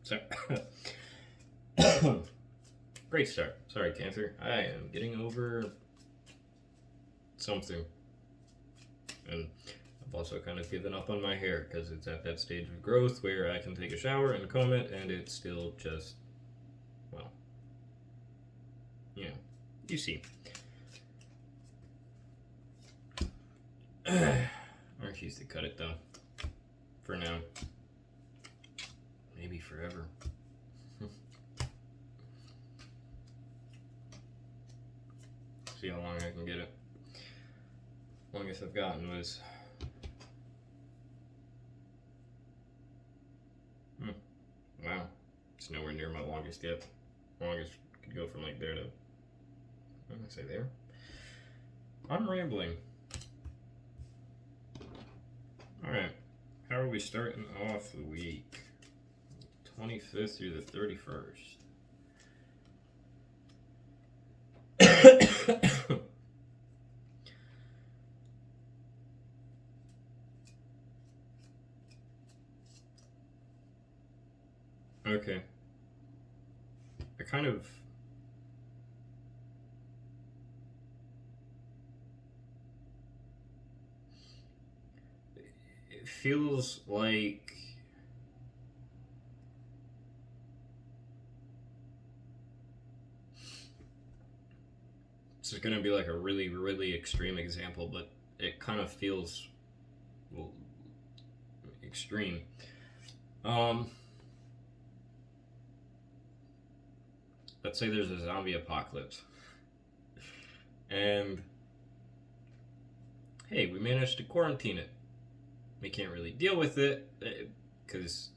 So, great start. Sorry, Cancer. I am getting over something. And I've also kind of given up on my hair because it's at that stage of growth where I can take a shower and comb it and it's still just, well, you know, you see. I refuse to cut it though. For now. Maybe forever. See how long I can get it. Longest I've gotten was wow. It's nowhere near my longest yet. Longest could go from like there to I'm gonna say there. I'm rambling. Alright. How are we starting off the week? 25th through the 31st. Okay. I kind of it feels like this is going to be like a really, really extreme example, but it kind of feels well, extreme. Let's say there's a zombie apocalypse. And hey, we managed to quarantine it. We can't really deal with it because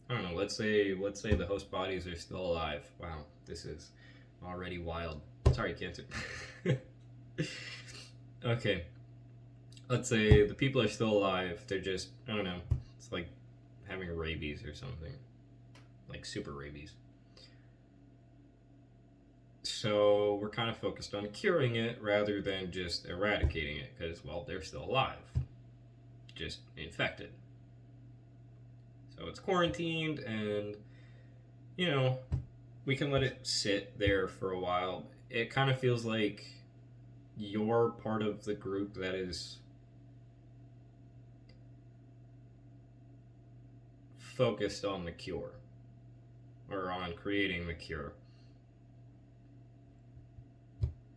I don't know, let's say the host bodies are still alive. Wow, this is already wild. Sorry, Cancer. Okay. Let's say the people are still alive. They're just, I don't know, it's like having rabies or something. Like super rabies. So we're kind of focused on curing it rather than just eradicating it because, well, they're still alive. Just infected. So it's quarantined and, you know, we can let it sit there for a while. It kind of feels like you're part of the group that is focused on the cure or on creating the cure.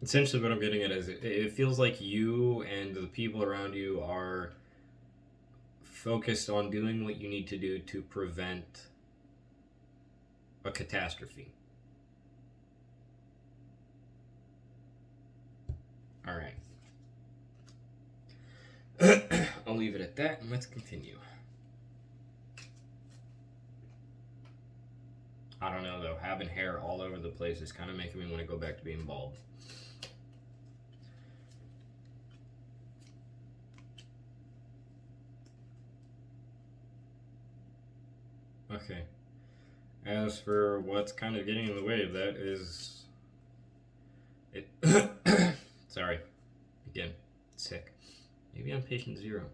Essentially what I'm getting at is it feels like you and the people around you are focused on doing what you need to do to prevent a catastrophe. All right. I'll leave it at that and let's continue. I don't know though, having hair all over the place is kind of making me want to go back to being bald. Okay. As for what's kind of getting in the way of that is it. Sorry. Again, sick. Maybe I'm patient zero.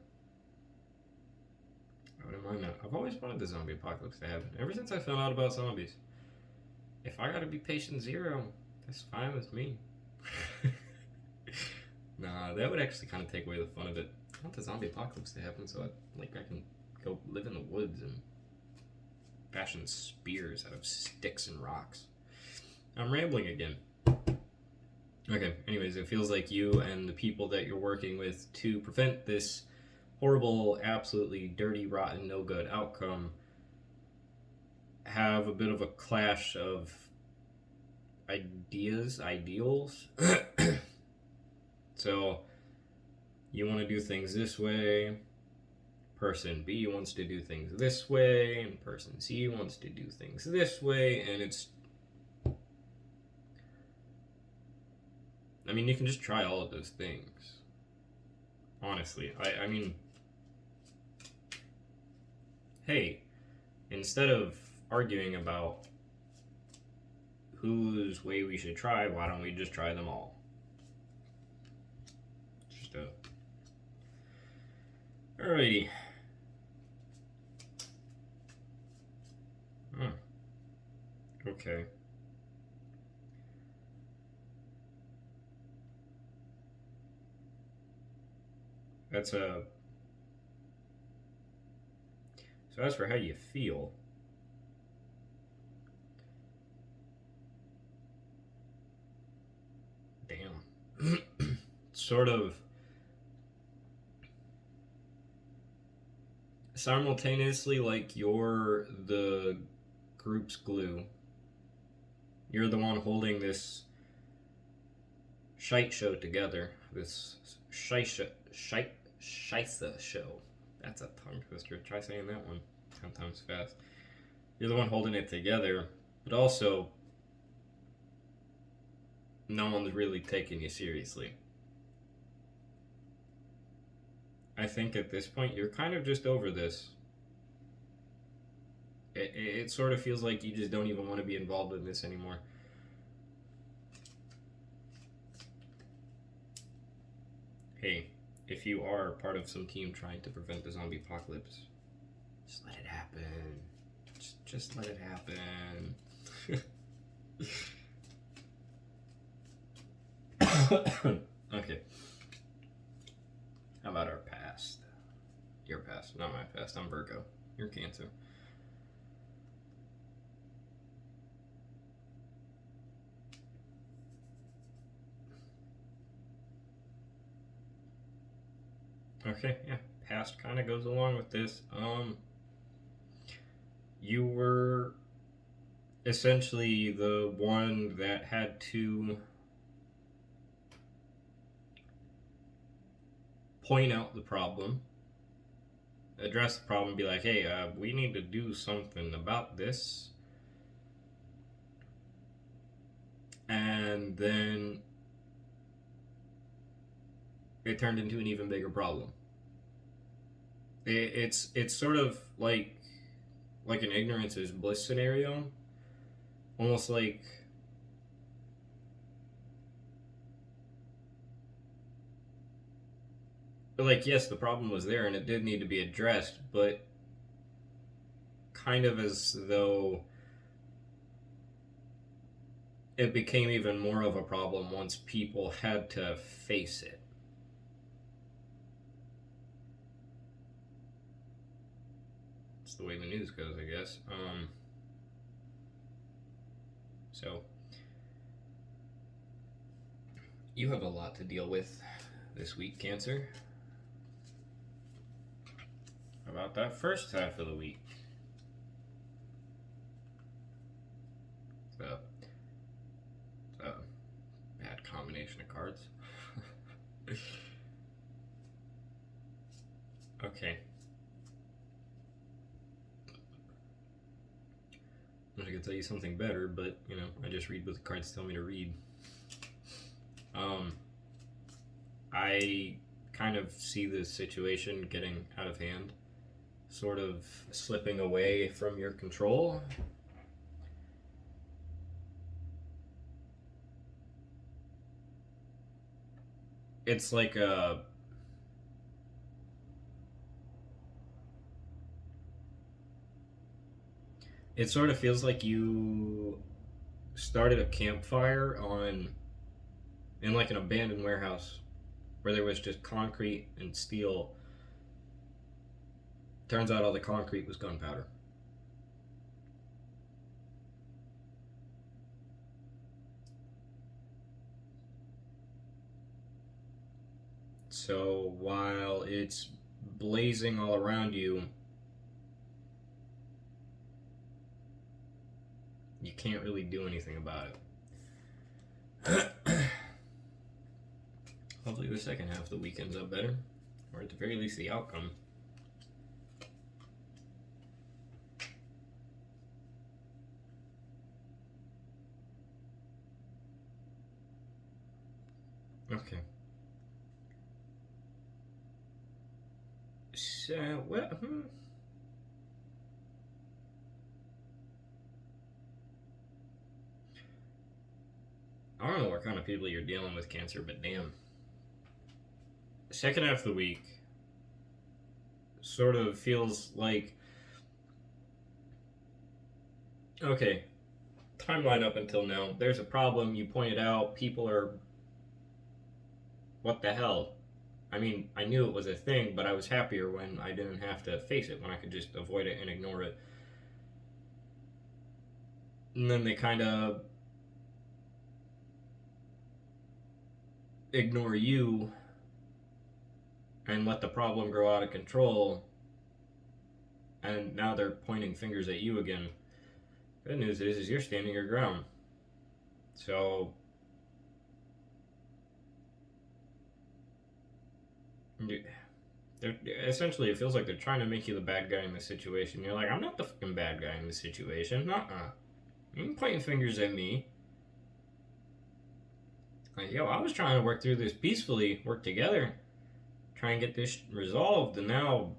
I wouldn't mind that. I've always wanted the zombie apocalypse to happen. Ever since I found out about zombies. If I gotta be patient zero, that's fine with me. Nah, that would actually kind of take away the fun of it. I want the zombie apocalypse to happen so I can go live in the woods and fashion spears out of sticks and rocks. I'm rambling again. Okay, anyways, it feels like you and the people that you're working with to prevent this horrible, absolutely dirty, rotten, no good outcome have a bit of a clash of ideals. So, you want to do things this way, person B wants to do things this way, and person C wants to do things this way, and it's... I mean, you can just try all of those things. Honestly, I mean... Hey, instead of arguing about whose way we should try, why don't we just try them all? Just Alrighty. Okay. That's a. So as for how you feel, damn. Sort of simultaneously, like you're the group's glue. You're the one holding this shite show together. This shisa show. That's a tongue twister. Try saying that one 10 times fast. You're the one holding it together, but also no one's really taking you seriously. I think at this point you're kind of just over this. It sort of feels like you just don't even want to be involved in this anymore. Hey, if you are part of some team trying to prevent the zombie apocalypse, just let it happen. Just let it happen. Okay. How about our past? Your past, not my past. I'm Virgo. You're Cancer. Okay, yeah. Past kind of goes along with this. You were essentially the one that had to point out the problem, address the problem, be like, hey, we need to do something about this. And then it turned into an even bigger problem. It's sort of like an ignorance is bliss scenario, almost like yes, the problem was there and it did need to be addressed, but kind of as though it became even more of a problem once people had to face it. It's the way the news goes, I guess. So you have a lot to deal with this week, Cancer. How about that first half of the week? It's a bad combination of cards. Okay. I wish I could tell you something better, but I just read what the cards tell me to read. I kind of see this situation getting out of hand, sort of slipping away from your control. It's like it sort of feels like you started a campfire in like an abandoned warehouse where there was just concrete and steel. Turns out all the concrete was gunpowder. So while it's blazing all around you, you can't really do anything about it. Hopefully the second half of the week ends up better, or at the very least the outcome. Okay. So, well, I don't know what kind of people you're dealing with, Cancer, but damn. Second half of the week sort of feels like, okay, timeline up until now. There's a problem. You pointed out people are. What the hell? I mean, I knew it was a thing, but I was happier when I didn't have to face it, when I could just avoid it and ignore it. And then they kind of ignore you and let the problem grow out of control, and now they're pointing fingers at you again. Good news is you're standing your ground. So essentially, it feels like they're trying to make you the bad guy in this situation. You're like, I'm not the fucking bad guy in this situation. You ain't pointing fingers at me. Like, yo, I was trying to work through this peacefully, work together, try and get this resolved, and now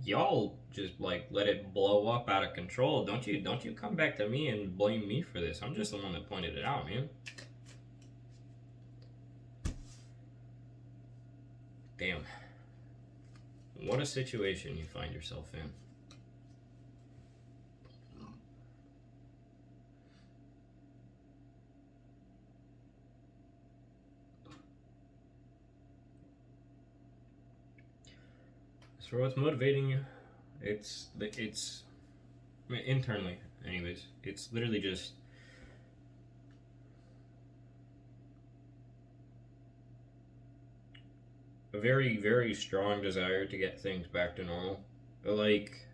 y'all just like let it blow up out of control. Don't you come back to me and blame me for this. I'm just the one that pointed it out, man. Damn. What a situation you find yourself in. So what's motivating you? It's internally, anyways. It's literally just a very, very strong desire to get things back to normal. Like,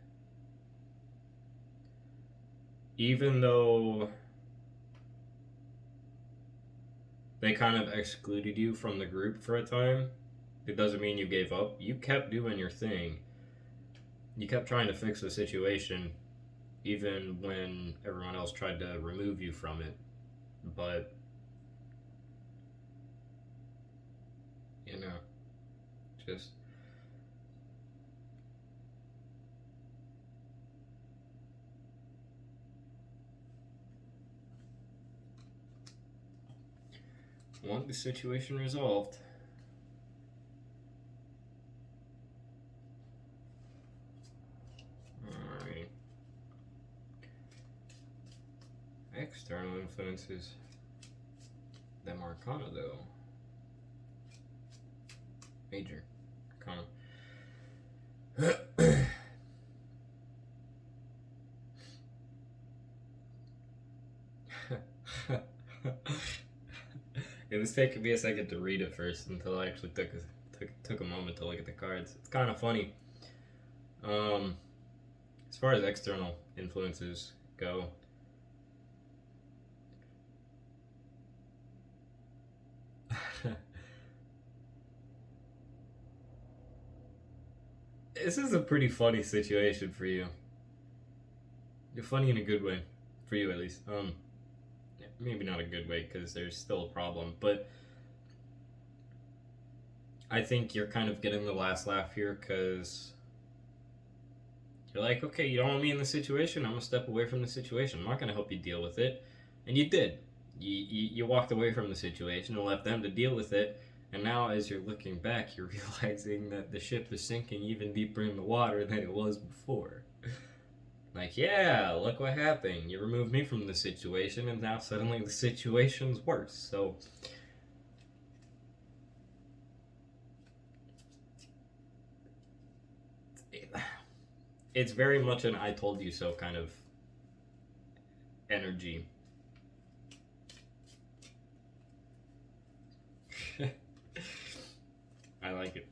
even though they kind of excluded you from the group for a time, it doesn't mean you gave up. You kept doing your thing. You kept trying to fix the situation, even when everyone else tried to remove you from it. But, you know, just want the situation resolved. Alright. External influences. Them Arcana, though. Major Arcana. It was taking me a second to read it first until I actually took a moment to look at the cards. It's kind of funny. As far as external influences go, this is a pretty funny situation for you. You're funny in a good way, for you at least. Maybe not a good way because there's still a problem, but I think you're kind of getting the last laugh here because you're like, okay, you don't want me in the situation, I'm gonna step away from the situation. I'm not gonna help you deal with it, and you did. You walked away from the situation and left them to deal with it. And now, as you're looking back, you're realizing that the ship is sinking even deeper in the water than it was before. Like, yeah, look what happened. You removed me from the situation, and now suddenly the situation's worse. So, it's very much an I told you so kind of energy. I like it.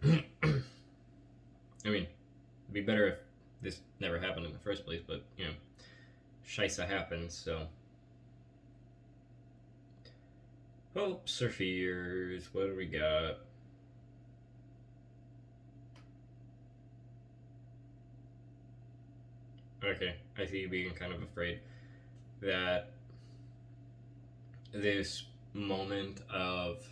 I mean, it'd be better if this never happened in the first place, but, you know, scheisse happens, so. Hopes or fears, what do we got? Okay, I see you being kind of afraid that this moment of,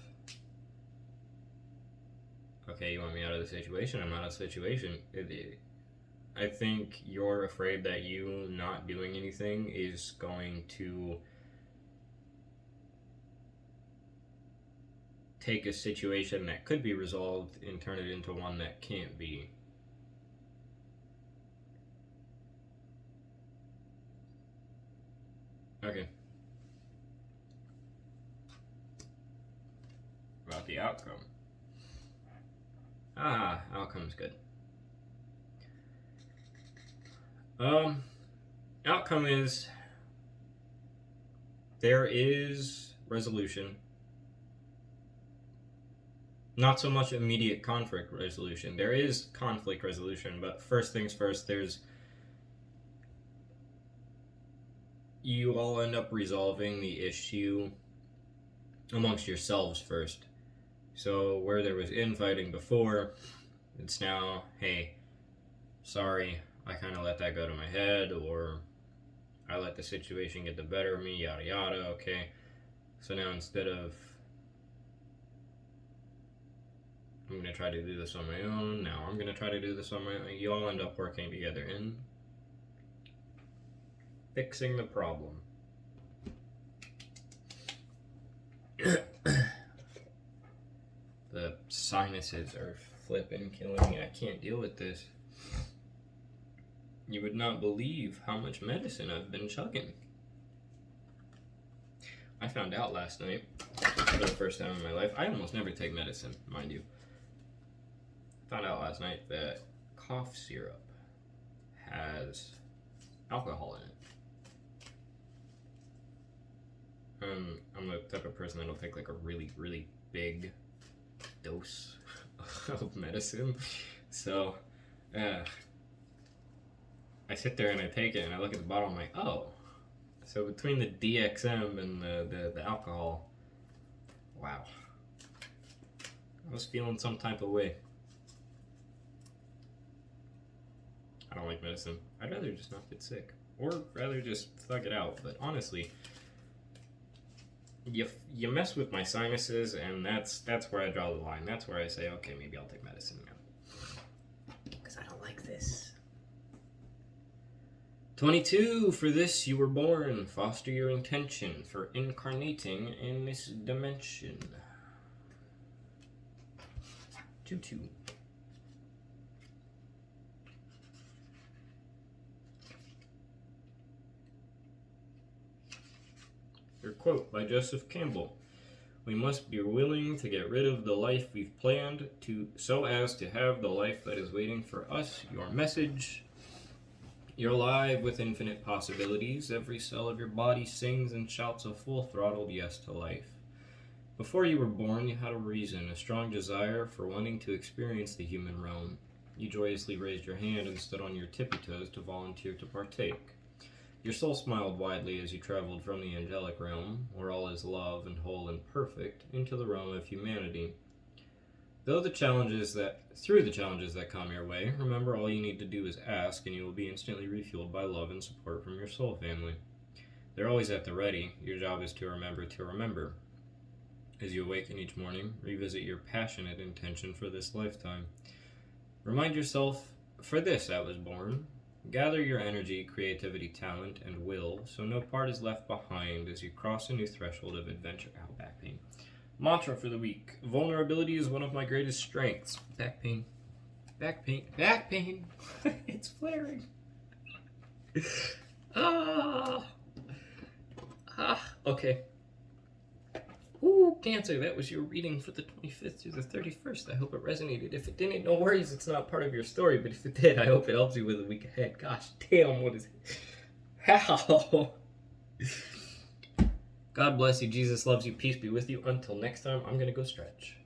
okay, you want me out of the situation? I'm out of the situation. I think you're afraid that you not doing anything is going to take a situation that could be resolved and turn it into one that can't be. Okay. About the outcome. Outcome's good. Outcome is there is resolution. Not so much immediate conflict resolution. There is conflict resolution, but first things first, you all end up resolving the issue amongst yourselves first. So where there was infighting before, it's now, hey, sorry, I kind of let that go to my head, or I let the situation get the better of me, yada yada, okay. So now instead of, I'm going to try to do this on my own, now I'm going to try to do this on my own, you all end up working together in fixing the problem. The sinuses are flipping, killing me. I can't deal with this. You would not believe how much medicine I've been chugging. I found out last night, for the first time in my life, I almost never take medicine, mind you. I found out last night that cough syrup has alcohol in it. I'm the type of person that'll take like a really, really big dose of medicine. So, I sit there and I take it and I look at the bottle. I'm like, oh, so between the DXM and the alcohol, wow, I was feeling some type of way. I don't like medicine. I'd rather just not get sick, or rather just thug it out. But honestly, you mess with my sinuses, and that's where I draw the line. That's where I say, okay, maybe I'll take medicine now, because I don't like this. 22, for this you were born. Foster your intention for incarnating in this dimension. 2-2. Your quote by Joseph Campbell. We must be willing to get rid of the life we've planned so as to have the life that is waiting for us. Your message. You're alive with infinite possibilities. Every cell of your body sings and shouts a full-throttled yes to life. Before you were born, you had a reason, a strong desire for wanting to experience the human realm. You joyously raised your hand and stood on your tippy toes to volunteer to partake. Your soul smiled widely as you traveled from the angelic realm, where all is love and whole and perfect, into the realm of humanity. Through the challenges that come your way, remember all you need to do is ask, and you will be instantly refueled by love and support from your soul family. They're always at the ready. Your job is to remember. As you awaken each morning, revisit your passionate intention for this lifetime. Remind yourself, for this I was born. Gather your energy, creativity, talent, and will, so no part is left behind as you cross a new threshold of adventure. Ow, back pain. Mantra for the week. Vulnerability is one of my greatest strengths. Back pain. Back pain. Back pain. It's flaring. Okay. Ooh, Cancer, that was your reading for the 25th through the 31st. I hope it resonated. If it didn't, no worries, it's not part of your story, but if it did, I hope it helps you with the week ahead. Gosh damn, what is it? How? God bless you. Jesus loves you. Peace be with you. Until next time, I'm going to go stretch.